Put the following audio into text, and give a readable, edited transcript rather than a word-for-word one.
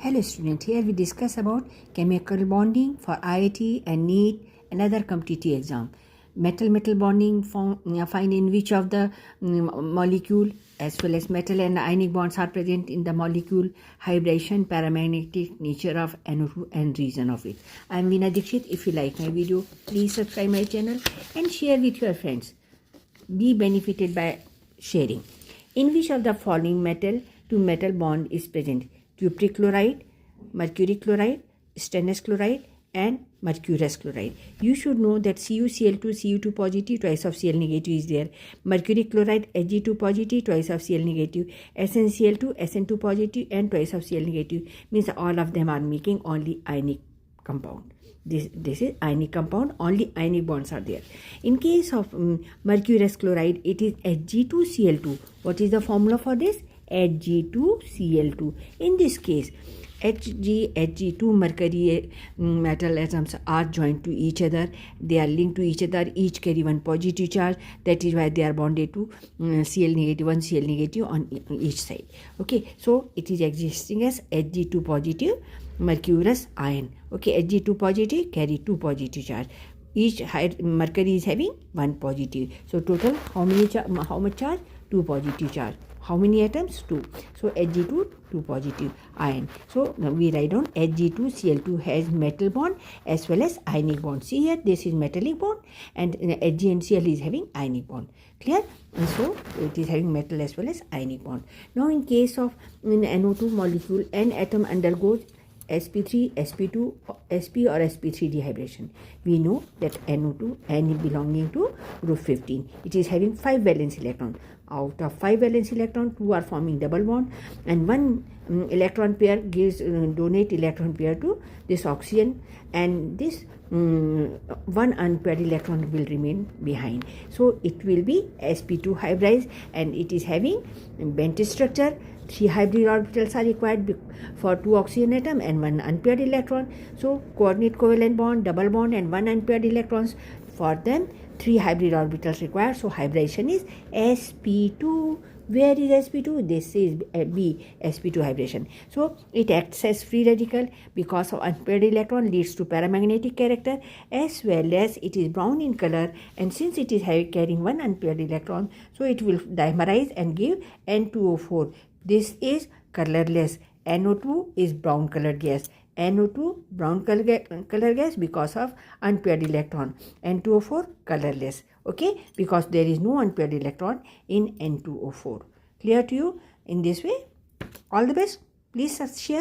Hello student, here we discuss about chemical bonding for IIT and NEET and other competitive exam. Metal bonding find in which of the molecule as well as metal and ionic bonds are present in the molecule, hybridization, paramagnetic nature of NO2 and reason of it. I am Veena Dixit. If you like my video, please subscribe my channel and share with your friends. Be benefited by sharing. In which of the following metal to metal bond is present? Cupric chloride, mercury chloride, stannous chloride and mercurous chloride. You should know that CuCl2, Cu2 positive, twice of Cl negative is there. Mercury chloride, Hg2 positive, twice of Cl negative. SnCl2, Sn2 positive and twice of Cl negative. Means all of them are making only ionic compound. This is ionic compound, only ionic bonds are there. In case of mercurous chloride, it is Hg2Cl2. What is the formula for this? Hg2Cl2. In this case, Hg2 mercury metal atoms are joined to each other. They are linked to each other. Each carry one positive charge. That is why they are bonded to Cl negative, one Cl negative on each side. Okay, so it is existing as Hg2 positive mercurous ion. Okay, Hg2 positive carry two positive charge. Each mercury is having one positive. So total how much charge? Two positive charge. How many atoms? Two. So Hg2, two positive ion. So now we write down Hg2Cl2 has metal bond as well as ionic bond. See here, this is metallic bond and Hg and Cl is having ionic bond. Clear? And so it is having metal as well as ionic bond. Now in case of NO2 molecule, an atom undergoes sp3, sp2, sp or sp3 dehydration. We know that NO2 N belonging to group 15. It is having 5 valence electron. Out of 5 valence electron, 2 are forming double bond and one electron pair gives donate electron pair to this oxygen, and this one unpaired electron will remain behind. So it will be sp2 hybridized and it is having bent structure. 3 hybrid orbitals are required for 2 oxygen atom and 1 unpaired electron. So coordinate covalent bond, double bond and 1 unpaired electrons. For them 3 hybrid orbitals required. So hybridization is sp2. Where is sp2? This is B, sp2 hybridization. So it acts as free radical because of unpaired electron, leads to paramagnetic character as well as it is brown in color, and since it is carrying 1 unpaired electron, so it will dimerize and give N2O4. This is colorless. NO2 is brown colored gas. NO2 brown color gas because of unpaired electron. N2O4 colorless. Okay, because there is no unpaired electron in N2O4. Clear to you? In this way, all the best. Please share.